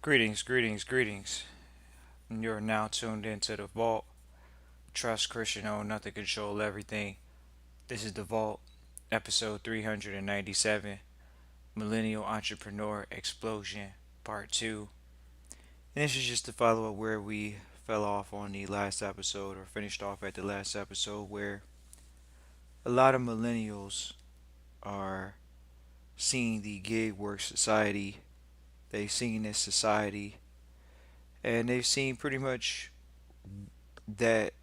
Greetings, greetings, greetings. You're now tuned into the Vault. Trust Christian own nothing, control everything. This is the Vault, episode 397, Millennial Entrepreneur Explosion, part 2. And this is just to follow up where we fell off on the last episode, or finished off at the last episode, where a lot of millennials are seeing the gig work society. They've seen this society, and they've seen pretty much that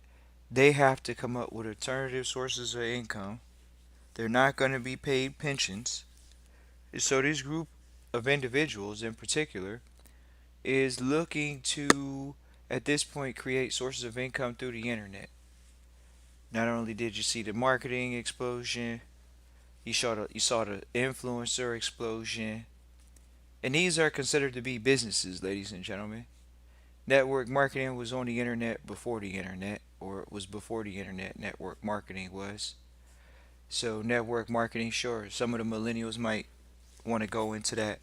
they have to come up with alternative sources of income. They're not going to be paid pensions. So, this group of individuals in particular is looking to, at this point, create sources of income through the internet. Not only did you see the marketing explosion, you saw the influencer explosion, and these are considered to be businesses, ladies and gentlemen. Network marketing was on the internet before the internet, or it was before the internet. Network marketing was. So network marketing, sure, some of the millennials might want to go into that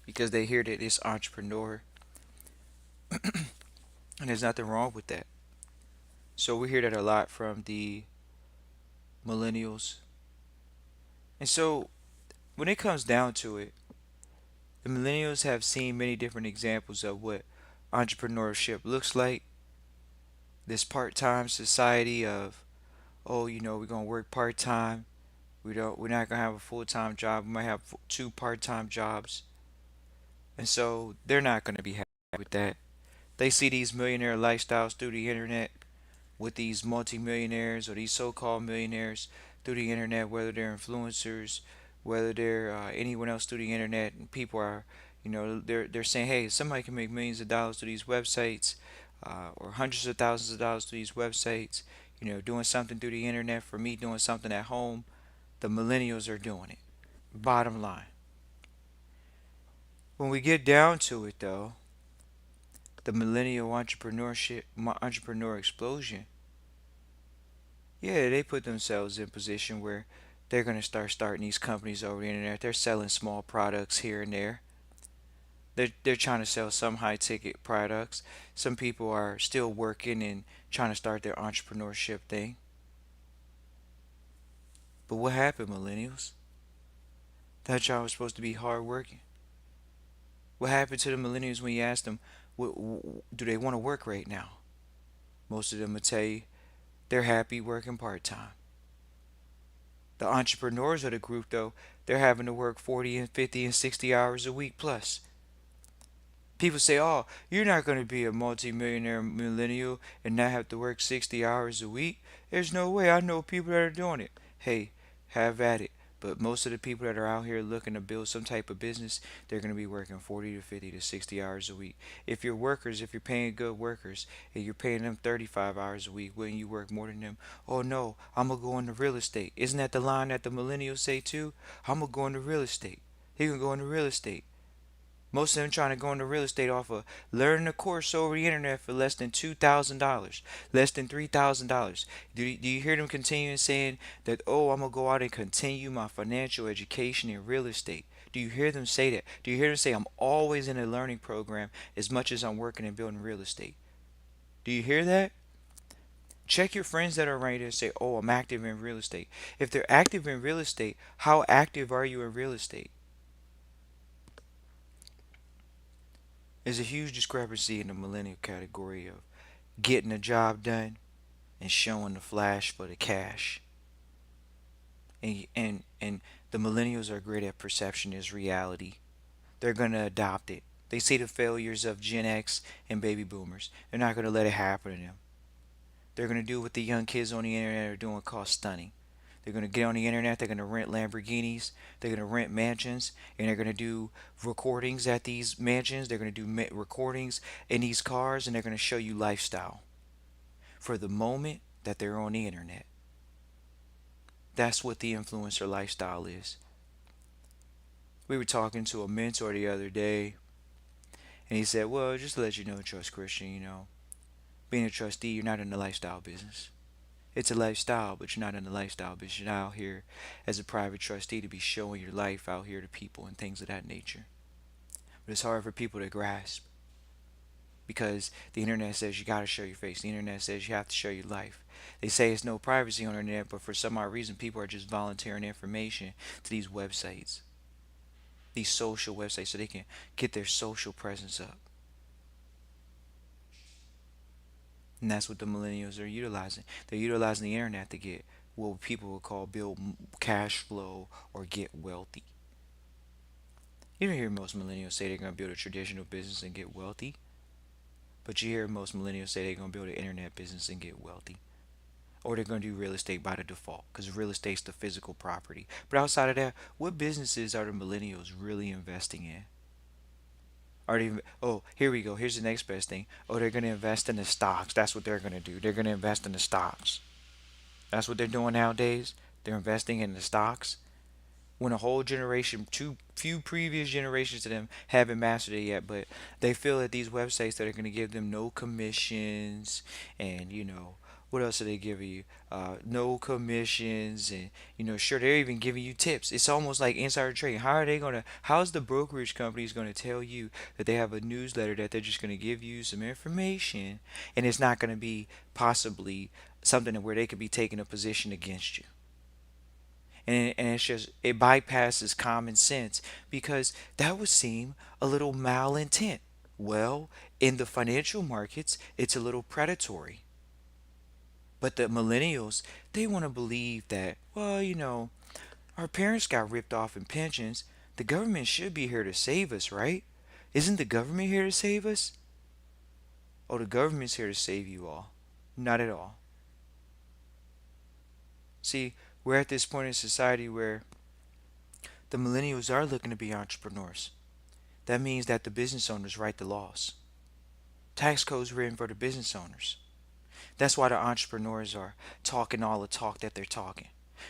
because they hear that it's entrepreneur, and there's nothing wrong with that. So we hear that a lot from the millennials. And so when it comes down to it, the millennials have seen many different examples of what entrepreneurship looks like. This part-time society of, oh, we're gonna work part-time. We're not gonna have a full-time job. We might have two part-time jobs. And so they're not gonna be happy with that. They see these millionaire lifestyles through the internet with these multimillionaires or these so-called millionaires through the internet, whether they're influencers, whether they're anyone else through the internet, and people are, they're saying, hey, somebody can make millions of dollars through these websites, or hundreds of thousands of dollars through these websites. Doing something through the internet for me, doing something at home. The millennials are doing it. Bottom line. When we get down to it, though, the millennial entrepreneur explosion, yeah, they put themselves in a position where they're going to start starting these companies over the internet. They're selling small products here and there. They're trying to sell some high ticket products. Some people are still working and trying to start their entrepreneurship thing. But what happened, millennials? That y'all was supposed to be hard working. What happened to the millennials when you asked them, do they want to work right now? Most of them would tell you they're happy working part time. The entrepreneurs of the group, though, they're having to work 40 and 50 and 60 hours a week plus. People say, oh, you're not going to be a multimillionaire millennial and not have to work 60 hours a week. There's no way. I know people that are doing it. Hey, have at it. But most of the people that are out here looking to build some type of business, they're going to be working 40 to 50 to 60 hours a week. If you're paying good workers and you're paying them 35 hours a week, wouldn't you work more than them? Oh no, I'm going to go into real estate. Isn't that the line that the millennials say too? I'm going to go into real estate. He can go into real estate. Most of them trying to go into real estate off of learning a course over the internet for less than $2,000, less than $3,000. Do you hear them continuing saying that, oh, I'm going to go out and continue my financial education in real estate? Do you hear them say that? Do you hear them say, I'm always in a learning program as much as I'm working and building real estate? Do you hear that? Check your friends that are right there and say, oh, I'm active in real estate. If they're active in real estate, how active are you in real estate? There's a huge discrepancy in the millennial category of getting a job done and showing the flash for the cash. And the millennials are great at perception as reality. They're gonna adopt it. They see the failures of Gen X and baby boomers. They're not gonna let it happen to them. They're gonna do what the young kids on the internet are doing called stunning. They're going to get on the internet. They're going to rent Lamborghinis. They're going to rent mansions. And they're going to do recordings at these mansions. They're going to do recordings in these cars. And they're going to show you lifestyle for the moment that they're on the internet. That's what the influencer lifestyle is. We were talking to a mentor the other day. And he said, well, just to let you know, Trust Christian, being a trustee, you're not in the lifestyle business. It's a lifestyle, but you're not in the lifestyle business. You're not out here as a private trustee to be showing your life out here to people and things of that nature. But it's hard for people to grasp. because the internet says you got to show your face. The internet says you have to show your life. They say it's no privacy on the internet, but for some odd reason, people are just volunteering information to these websites, these social websites, so they can get their social presence up. And that's what the millennials are utilizing. They're utilizing the internet to get what people would call build cash flow or get wealthy. You don't hear most millennials say they're going to build a traditional business and get wealthy, but you hear most millennials say they're going to build an internet business and get wealthy. Or they're going to do real estate by the default because real estate's the physical property. But outside of that, what businesses are the millennials really investing in? Are they, oh, here we go. Here's the next best thing. Oh, they're going to invest in the stocks. That's what they're going to do. They're going to invest in the stocks. That's what they're doing nowadays. They're investing in the stocks. When a whole generation, too few previous generations to them haven't mastered it yet, but they feel that these websites that are going to give them no commissions and what else are they giving you? No commissions and sure they're even giving you tips. It's almost like insider trading. How are they gonna? How's the brokerage companies gonna tell you that they have a newsletter that they're just gonna give you some information and it's not gonna be possibly something where they could be taking a position against you? And it's just it bypasses common sense because that would seem a little malintent. Well, in the financial markets, it's a little predatory. But the millennials, they want to believe that, well, our parents got ripped off in pensions. The government should be here to save us, right? Isn't the government here to save us? Oh, the government's here to save you all. Not at all. See, we're at this point in society where the millennials are looking to be entrepreneurs. That means that the business owners write the laws. Tax codes written for the business owners. That's why the entrepreneurs are talking all the talk that they're talking.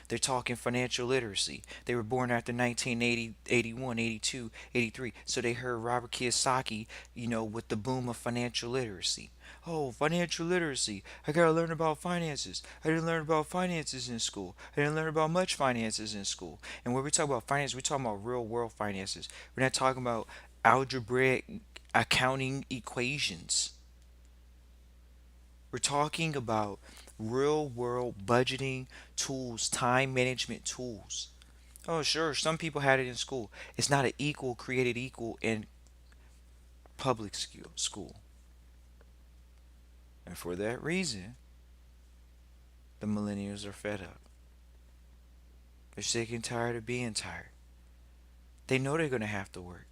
They're talking financial literacy. They were born after 1980, 81, 82, 83. So they heard Robert Kiyosaki, with the boom of financial literacy. Oh, financial literacy. I got to learn about finances. I didn't learn about finances in school. I didn't learn about much finances in school. And when we talk about finance, we're talking about real world finances. We're not talking about algebraic accounting equations. We're talking about real world budgeting tools, time management tools. Oh, sure, some people had it in school. It's not an equal created equal in public school. And for that reason, the millennials are fed up. They're sick and tired of being tired. They know they're going to have to work.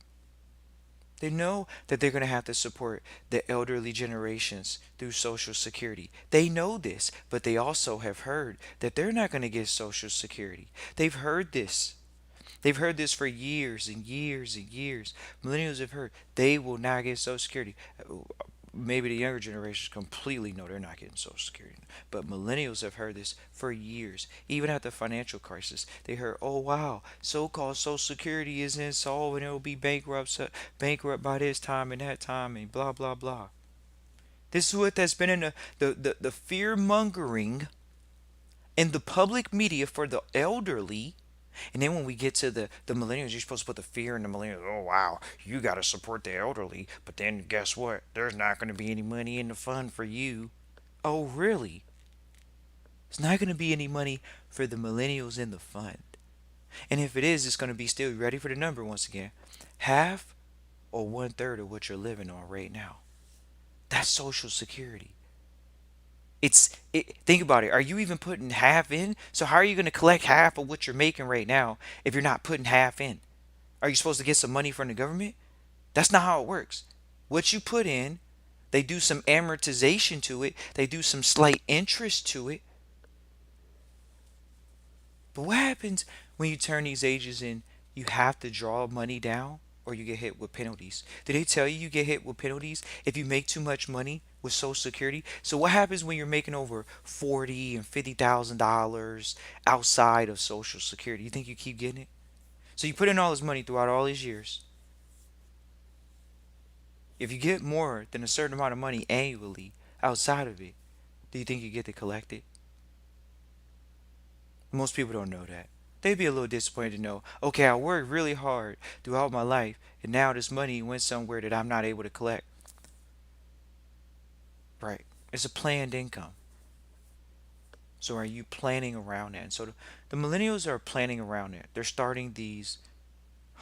They know that they're going to have to support the elderly generations through Social Security. They know this, but they also have heard that they're not going to get Social Security. They've heard this. They've heard this for years and years and years. Millennials have heard they will not get Social Security. Maybe the younger generations completely know they're not getting Social Security. But millennials have heard this for years. Even at the financial crisis, they heard, "Oh wow, so-called Social Security is insolvent. It'll be bankrupt by this time and that time, and blah blah blah." This is what that's been in the fear mongering in the public media for the elderly. And then when we get to the millennials, you're supposed to put the fear in the millennials. Oh, wow, you got to support the elderly. But then guess what? There's not going to be any money in the fund for you. Oh, really? There's not going to be any money for the millennials in the fund. And if it is, it's going to be still ready for the number once again. Half or one third of what you're living on right now. That's Social Security. Think about it. Are you even putting half in? So how are you going to collect half of what you're making right now if you're not putting half in? Are you supposed to get some money from the government? That's not how it works. What you put in, they do some amortization to it. They do some slight interest to it. But what happens when you turn these ages in? You have to draw money down or you get hit with penalties. Did they tell you you get hit with penalties if you make too much money with Social Security? So what happens when you're making over $40,000 and $50,000 outside of Social Security? You think you keep getting it? So you put in all this money throughout all these years. If you get more than a certain amount of money annually outside of it, do you think you get to collect it? Most people don't know that. They'd be a little disappointed to know, okay, I worked really hard throughout my life, and now this money went somewhere that I'm not able to collect. Right. It's a planned income. So are you planning around that? And so the millennials are planning around it. They're starting these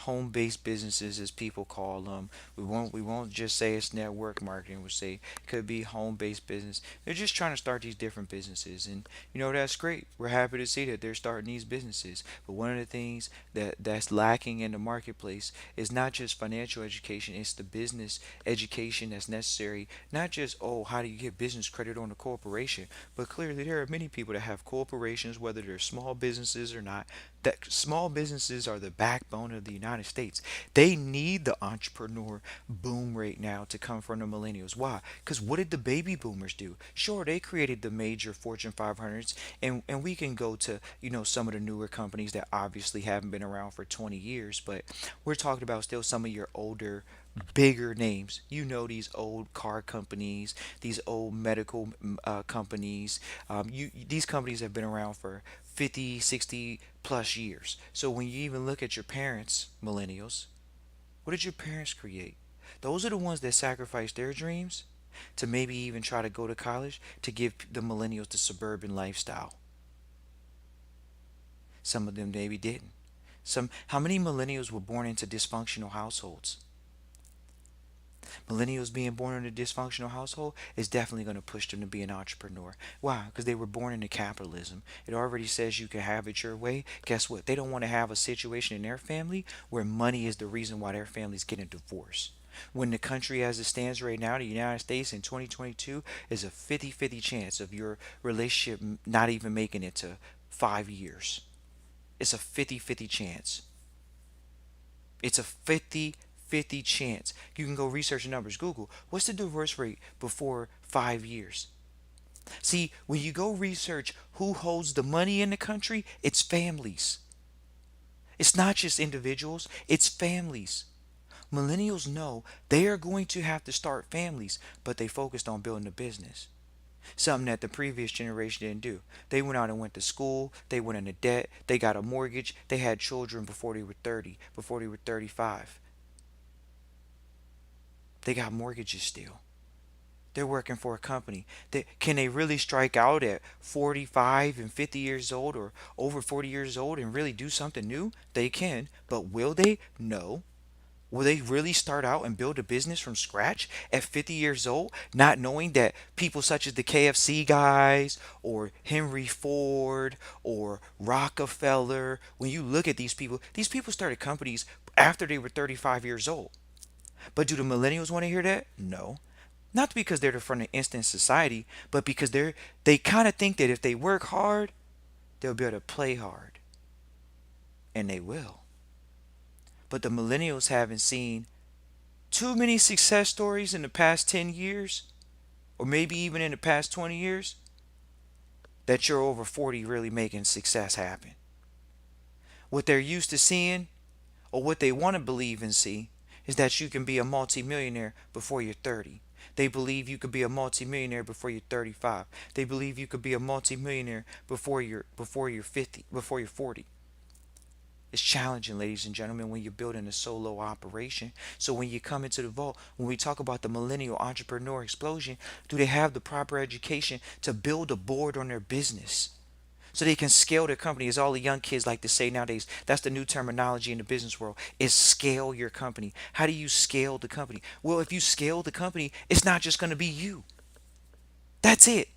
home-based businesses, as people call them. We won't just say it's network marketing. We'll say it could be home-based business. They're just trying to start these different businesses, and that's great. We're happy to see that they're starting these businesses. But one of the things that's lacking in the marketplace is not just financial education. It's the business education that's necessary. Not just, oh, how do you get business credit on a corporation, but clearly there are many people that have corporations, whether they're small businesses or not, that small businesses are the backbone of the United States. They need the entrepreneur boom right now to come from the millennials. Why? Because what did the baby boomers do? Sure, they created the major Fortune 500s, and we can go to, some of the newer companies that obviously haven't been around for 20 years, but we're talking about still some of your older bigger names. These old car companies, these old medical companies. These companies have been around for 50, 60 plus years. So when you even look at your parents, millennials, what did your parents create? Those are the ones that sacrificed their dreams to maybe even try to go to college to give the millennials the suburban lifestyle. Some of them maybe didn't. How many millennials were born into dysfunctional households? Millennials being born in a dysfunctional household is definitely going to push them to be an entrepreneur. Why? Because they were born into capitalism. It already says you can have it your way. Guess what? They don't want to have a situation in their family where money is the reason why their family's getting a divorce. When the country as it stands right now, the United States in 2022 is a 50-50 chance of your relationship not even making it to 5 years. It's a 50-50 chance. It's a 50-50 chance. You can go research the numbers. Google, what's the divorce rate before 5 years? See, when you go research who holds the money in the country, it's families. It's not just individuals, it's families. Millennials know they are going to have to start families, but they focused on building a business. Something that the previous generation didn't do. They went out and went to school, they went into debt, they got a mortgage, they had children before they were 30, before they were 35. They got mortgages still. They're working for a company. Can they really strike out at 45 and 50 years old or over 40 years old and really do something new? They can. But will they? No. Will they really start out and build a business from scratch at 50 years old, not knowing that people such as the KFC guys or Henry Ford or Rockefeller, when you look at these people started companies after they were 35 years old. But do the millennials want to hear that? No. Not because they're from the instant society, but because they kind of think that if they work hard, they'll be able to play hard. And they will. But the millennials haven't seen too many success stories in the past 10 years, or maybe even in the past 20 years, that you're over 40 really making success happen. What they're used to seeing, or what they want to believe and see, is that you can be a multimillionaire before you're 30. They believe you could be a multimillionaire before you're 35. They believe you could be a multimillionaire before you're 50, before you're 40. It's challenging, ladies and gentlemen, when you're building a solo operation. So when you come into the vault, when we talk about the millennial entrepreneur explosion, do they have the proper education to build a board on their business? So they can scale their company, as all the young kids like to say nowadays. That's the new terminology in the business world, is scale your company. How do you scale the company? Well, if you scale the company, it's not just going to be you. That's it.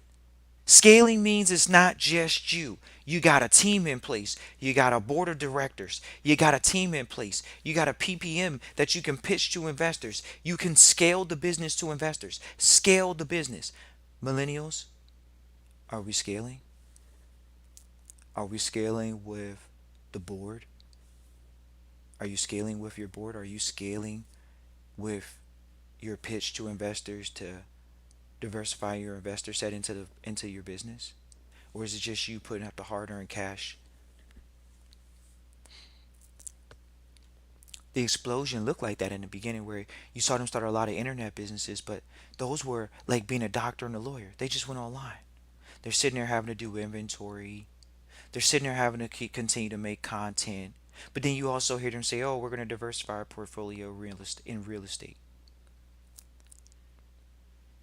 Scaling means it's not just you. You got a team in place. You got a board of directors. You got a team in place. You got a PPM that you can pitch to investors. You can scale the business to investors. Scale the business. Millennials, are we scaling? Are we scaling with the board? Are you scaling with your board? Are you scaling with your pitch to investors to diversify your investor set into your business? Or is it just you putting up the hard-earned cash? The explosion looked like that in the beginning, where you saw them start a lot of internet businesses, but those were like being a doctor and a lawyer. They just went online. They're sitting there having to do inventory. They're sitting there having to continue to make content. But then you also hear them say, "Oh, we're going to diversify our portfolio in real estate."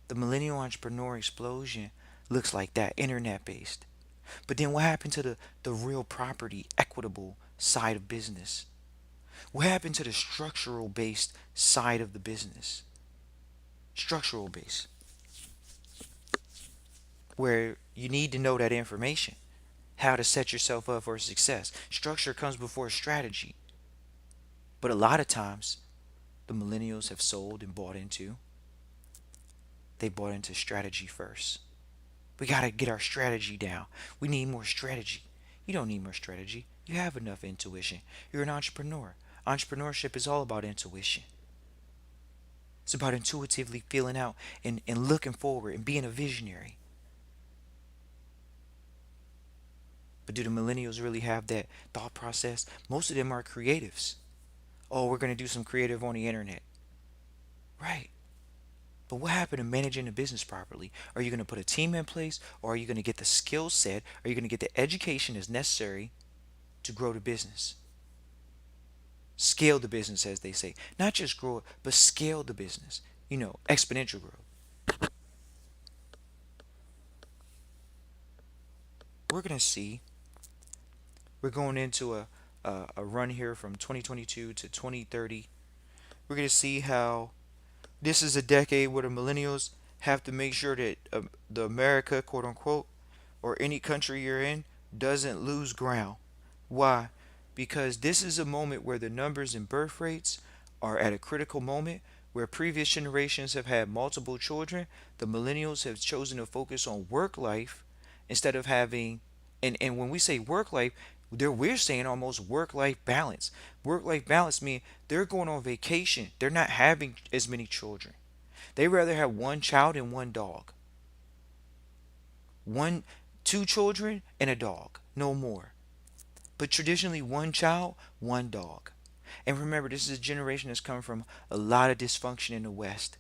The millennial entrepreneur explosion looks like that, internet based. But then what happened to the real property, equitable side of business? What happened to the structural based side of the business? Structural based, where you need to know that information, how to set yourself up for success. Structure comes before strategy. But a lot of times, the millennials have sold and bought into, they bought into strategy first. We got to get our strategy down. We need more strategy. You don't need more strategy. You have enough intuition. You're an entrepreneur. Entrepreneurship is all about intuition. It's about intuitively feeling out and looking forward and being a visionary. But do the millennials really have that thought process? Most of them are creatives. Oh, we're going to do some creative on the internet. Right. But what happened to managing the business properly? Are you going to put a team in place, or are you going to get the skill set? Are you going to get the education that's necessary to grow the business? Scale the business, as they say. Not just grow it, but scale the business. Exponential growth. We're going to see, we're going into a run here from 2022 to 2030. We're going to see how this is a decade where the millennials have to make sure that the America, quote unquote, or any country you're in doesn't lose ground. Why? Because this is a moment where the numbers and birth rates are at a critical moment, where previous generations have had multiple children. The millennials have chosen to focus on work life instead of having, and when we say work life, we're saying almost work life balance. Work life balance means they're going on vacation. They're not having as many children. They rather have one child and one dog. One, two children and a dog, no more. But traditionally, one child, one dog. And remember, this is a generation that's come from a lot of dysfunction in the West.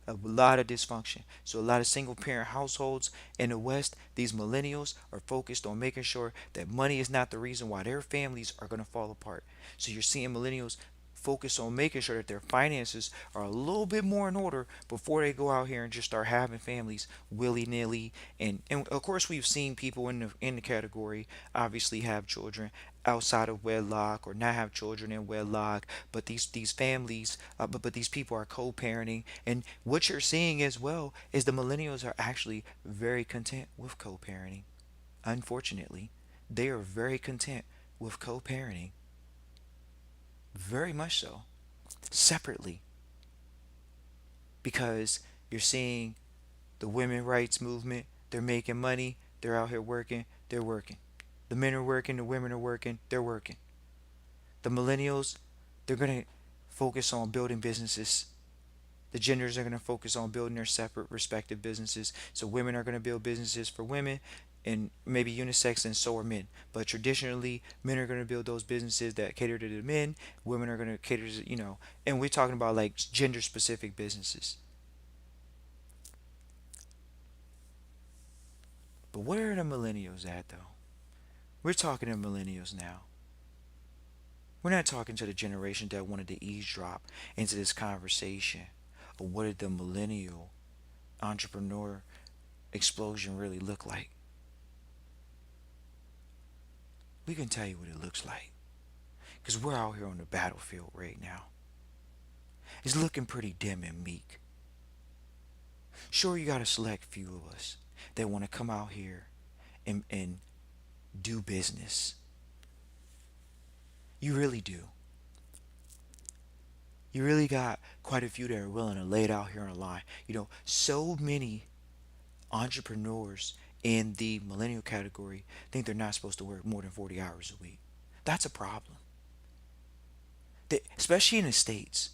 A lot of dysfunction. So a lot of single parent households in the West, these millennials are focused on making sure that money is not the reason why their families are going to fall apart. So you're seeing millennials focus on making sure that their finances are a little bit more in order before they go out here and just start having families willy-nilly. And of course, we've seen people in the category obviously have children outside of wedlock or not have children in wedlock, but these families, but these people are co-parenting. And what you're seeing as well is the millennials are actually very content with co-parenting. Unfortunately, they are very content with co-parenting, very much so, separately, because you're seeing the women rights movement. They're making money, they're out here working, they're working. The men are working, the women are working, they're working. The millennials, they're going to focus on building businesses. The genders are going to focus on building their separate respective businesses. So women are going to build businesses for women and maybe unisex, and so are men. But traditionally, men are going to build those businesses that cater to the men. Women are going to cater to, and we're talking about like gender specific businesses. But where are the millennials at though? We're talking to millennials now. We're not talking to the generation that wanted to eavesdrop into this conversation of what did the millennial entrepreneur explosion really look like. We can tell you what it looks like because we're out here on the battlefield right now. It's looking pretty dim and meek. Sure, you got a select few of us that want to come out here and do business. You really do. You really got quite a few that are willing to lay it out here on the line. So many entrepreneurs in the millennial category think they're not supposed to work more than 40 hours a week. That's a problem, especially in the States.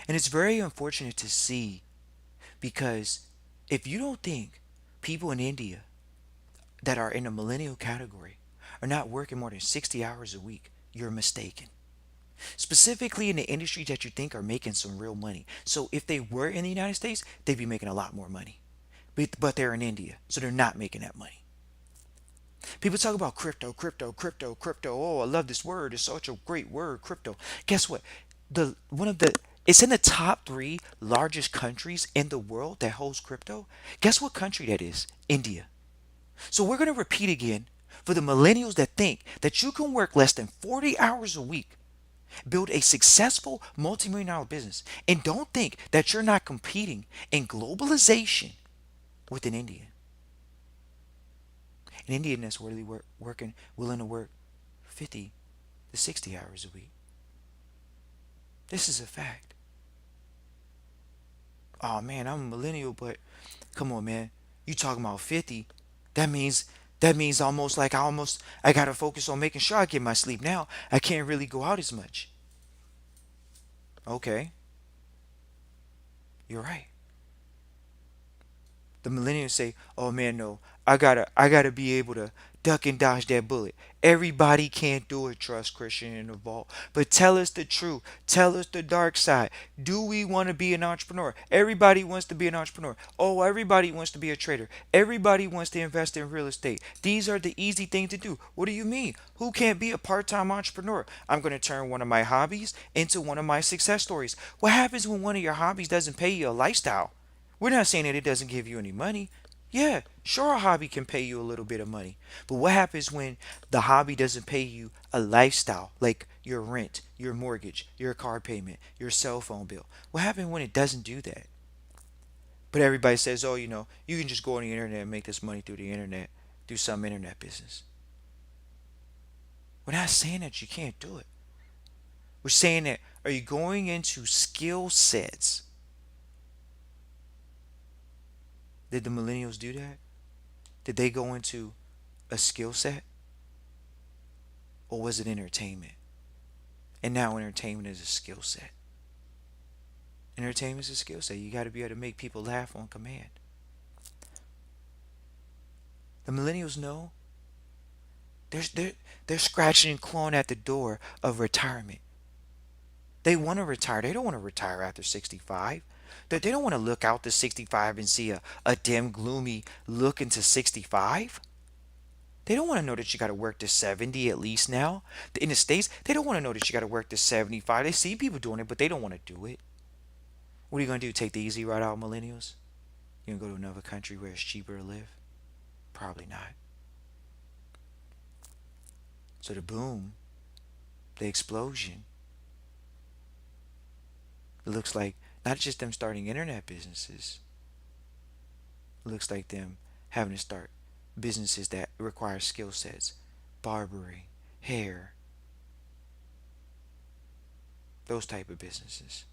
And it's very unfortunate to see because if you don't think people in India that are in the millennial category are not working more than 60 hours a week, you're mistaken. Specifically in the industries that you think are making some real money. So if they were in the United States, they'd be making a lot more money. But they're in India, so they're not making that money. People talk about crypto, crypto, crypto, crypto. Oh, I love this word. It's such a great word, crypto. Guess what? The one of the It's in the top three largest countries in the world that holds crypto. Guess what country that is? India. So we're going to repeat again for the millennials that think that you can work less than 40 hours a week, build a successful multi-million dollar business, and don't think that you're not competing in globalization with an Indian. An Indian that's really working, willing to work 50 to 60 hours a week. This is a fact. Oh man, I'm a millennial, but come on, man. You talking about 50? That means almost like I gotta focus on making sure I get my sleep now. I can't really go out as much. Okay, you're right. The millennials say, "Oh man, no, I gotta be able to duck and dodge that bullet." Everybody can't do it, trust Christian in the vault. But tell us the truth. Tell us the dark side. Do we want to be an entrepreneur? Everybody wants to be an entrepreneur. Oh, everybody wants to be a trader. Everybody wants to invest in real estate. These are the easy things to do. What do you mean? Who can't be a part-time entrepreneur? I'm going to turn one of my hobbies into one of my success stories. What happens when one of your hobbies doesn't pay you a lifestyle? We're not saying that it doesn't give you any money. Yeah, sure, a hobby can pay you a little bit of money. But what happens when the hobby doesn't pay you a lifestyle, like your rent, your mortgage, your car payment, your cell phone bill? What happens when it doesn't do that? But everybody says, oh, you can just go on the internet and make this money through the internet, do some internet business. We're not saying that you can't do it. We're saying that, are you going into skill sets? Did the millennials do that? Did they go into a skill set, or was it entertainment? And now entertainment is a skill set. Entertainment is a skill set. You got to be able to make people laugh on command. The millennials know they're scratching and clawing at the door of retirement. They want to retire. They don't want to retire after 65. They don't want to look out to 65 and see a dim, gloomy look into 65. They don't want to know that you got to work to 70 at least now. In the States, they don't want to know that you got to work to 75. They see people doing it, but they don't want to do it. What are you going to do? Take the easy route out, millennials? You going to go to another country where it's cheaper to live? Probably not. So the boom, the explosion, it looks like not just them starting internet businesses. It looks like them having to start businesses that require skill sets, barbering, hair, those type of businesses.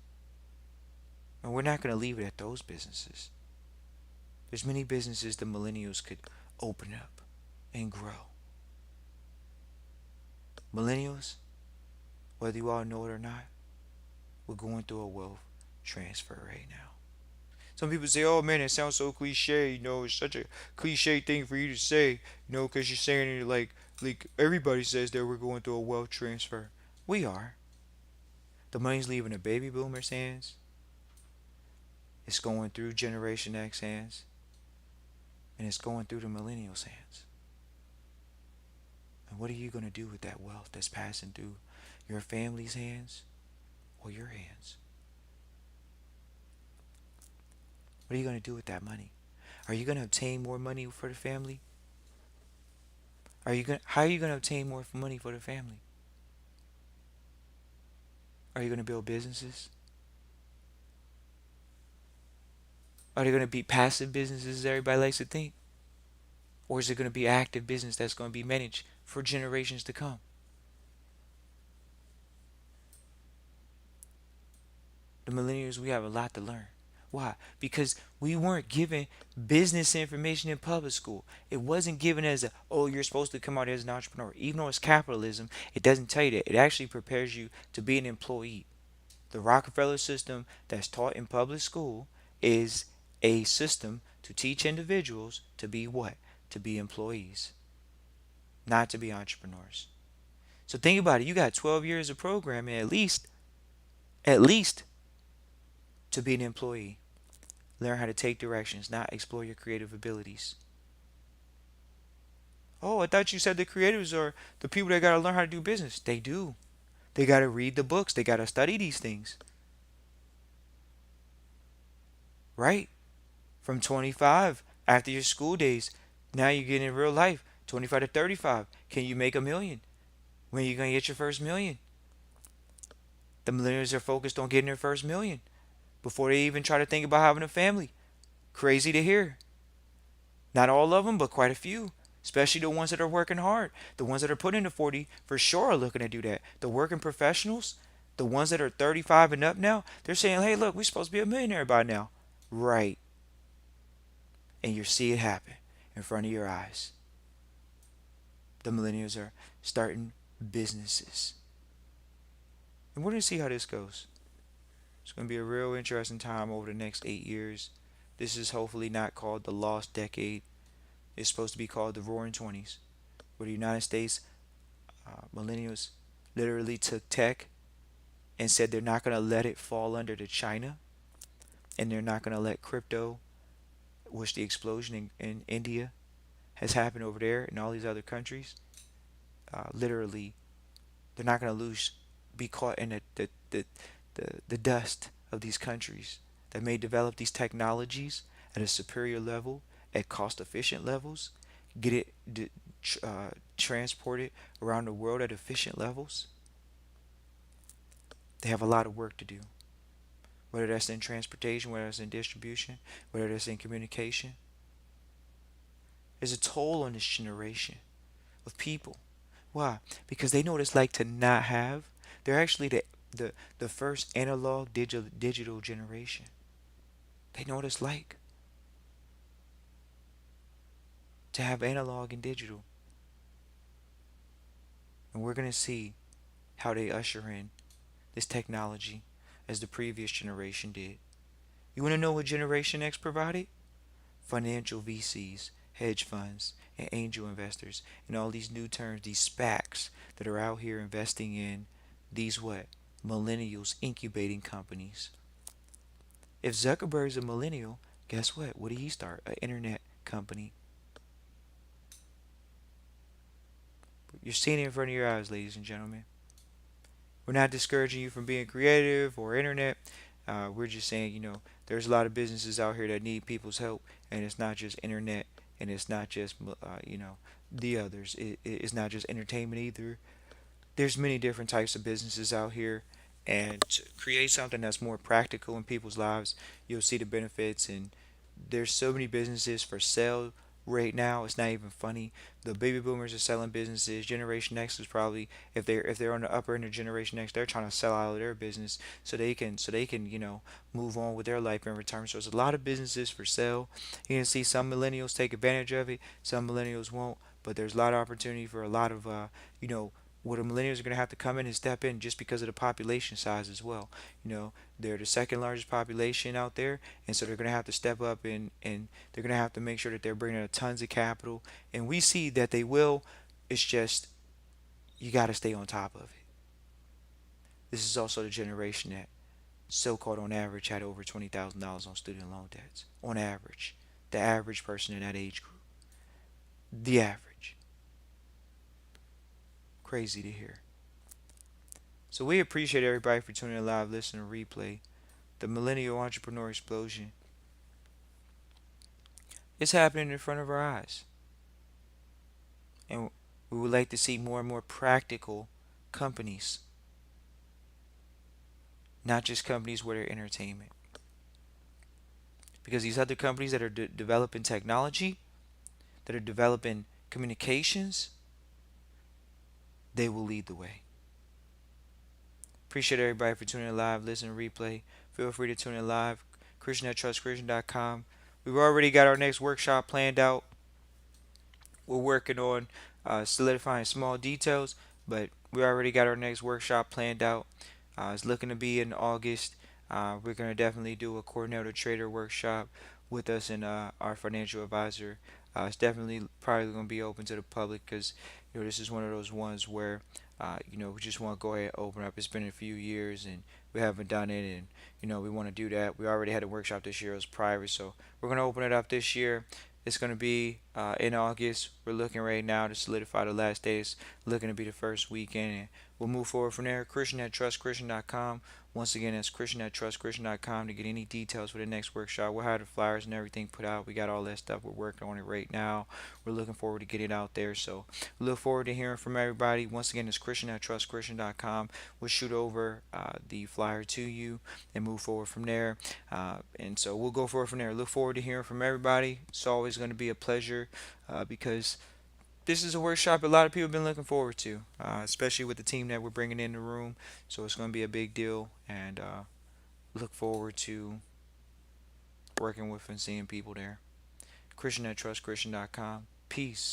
And we're not going to leave it at those businesses. There's many businesses the millennials could open up and grow. Millennials, whether you all know it or not, we're going through a wealth transfer right now. Some people say, oh man, it sounds so cliche, it's such a cliche thing for you to say, because you're saying it like everybody says that we're going through a wealth transfer. We are. The money's leaving the baby boomers' hands. It's going through Generation X hands. And it's going through the millennials' hands. And what are you going to do with that wealth that's passing through your family's hands or your hands? What are you going to do with that money? Are you going to obtain more money for the family? How are you going to obtain more money for the family? Are you going to build businesses? Are they going to be passive businesses as everybody likes to think? Or is it going to be active business that's going to be managed for generations to come? The millennials, we have a lot to learn. Why? Because we weren't given business information in public school. It wasn't given as oh, you're supposed to come out as an entrepreneur. Even though it's capitalism, it doesn't tell you that. It actually prepares you to be an employee. The Rockefeller system that's taught in public school is a system to teach individuals to be what? To be employees, not to be entrepreneurs. So think about it. You got 12 years of programming at least to be an employee. Learn how to take directions, not explore your creative abilities. Oh, I thought you said the creatives are the people that got to learn how to do business. They do. They got to read the books. They got to study these things. right? From 25 after your school days, now you're getting in real life, 25 to 35. Can you make a million? When are you going to get your first million? The millennials are focused on getting their first million before they even try to think about having a family. Crazy to hear. Not all of them, but quite a few. Especially the ones that are working hard. The ones that are putting in the 40 for sure are looking to do that. The working professionals, the ones that are 35 and up now, they're saying, hey, look, we're supposed to be a millionaire by now. Right. And you see it happen in front of your eyes. The millennials are starting businesses. And we're going to see how this goes. It's going to be a real interesting time over the next 8 years. This is hopefully not called the lost decade. It's supposed to be called the roaring 20s, where the United States millennials literally took tech and said they're not going to let it fall under to China, and they're not going to let crypto, which the explosion in India has happened over there and all these other countries. Literally, they're not going to be caught in the dust of these countries that may develop these technologies at a superior level, at cost efficient levels, get it transported around the world at efficient levels. They have a lot of work to do, whether that's in transportation, whether that's in distribution, whether that's in communication. There's a toll on this generation of people. Why? Because they know what it's like to not have. They're actually the first analog digital generation. They know what it's like to have analog and digital. And we're going to see how they usher in this technology as the previous generation did. You want to know what Generation X provided? Financial VCs, hedge funds, and angel investors, and all these new terms, these SPACs that are out here investing in these what? Millennials incubating companies. If Zuckerberg's a millennial, guess what? What did he start? An internet company. You're seeing it in front of your eyes, ladies and gentlemen. We're not discouraging you from being creative or internet. We're just saying, there's a lot of businesses out here that need people's help, and it's not just internet, and it's not just, the others. It's not just entertainment either. There's many different types of businesses out here, and to create something that's more practical in people's lives, you'll see the benefits. And there's so many businesses for sale right now. It's not even funny. The baby boomers are selling businesses. Generation X is probably, if they're on the upper end of Generation X, they're trying to sell out of their business so they can move on with their life in return. So there's a lot of businesses for sale. You can see some millennials take advantage of it, some millennials won't, but there's a lot of opportunity for a lot of you know where the millennials are going to have to come in and step in just because of the population size as well. They're the second largest population out there, and so they're going to have to step up, and they're going to have to make sure that they're bringing in tons of capital. And we see that they will. It's just you got to stay on top of it. This is also the generation that, so-called on average, had over $20,000 on student loan debts. On average, the average person in that age group, the average. Crazy to hear. So we appreciate everybody for tuning in live, listening, to replay. The Millennial Entrepreneur Explosion. It's happening in front of our eyes. And we would like to see more and more practical companies, not just companies where they're entertainment. Because these other companies that are developing technology, that are developing communications, they will lead the way. Appreciate everybody for tuning in live, listening, replay. Feel free to tune in live. Christian at trustchristian.com. We've already got our next workshop planned out. We're working on solidifying small details, but we already got our next workshop planned out. It's looking to be in August. We're going to definitely do a coordinator trader workshop with us and our financial advisor. It's definitely probably going to be open to the public because this is one of those ones where we just want to go ahead and open up. It's been a few years and we haven't done it, and we want to do that. We already had a workshop this year. It was private, so we're going to open it up this year. It's going to be in August. We're looking right now to solidify the last day. It's looking to be the first weekend, and we'll move forward from there. Christian at trustchristian.com. Once again, that's Christian at trustchristian.com to get any details for the next workshop. We'll have the flyers and everything put out. We got all that stuff. We're working on it right now. We're looking forward to get it out there. So we look forward to hearing from everybody. Once again, it's Christian at trustchristian.com. We'll shoot over the flyer to you and move forward from there. And so we'll go forward from there. Look forward to hearing from everybody. It's always going to be a pleasure because this is a workshop a lot of people have been looking forward to, especially with the team that we're bringing in the room. So it's going to be a big deal, and look forward to working with and seeing people there. Christian at trustchristian.com. Peace.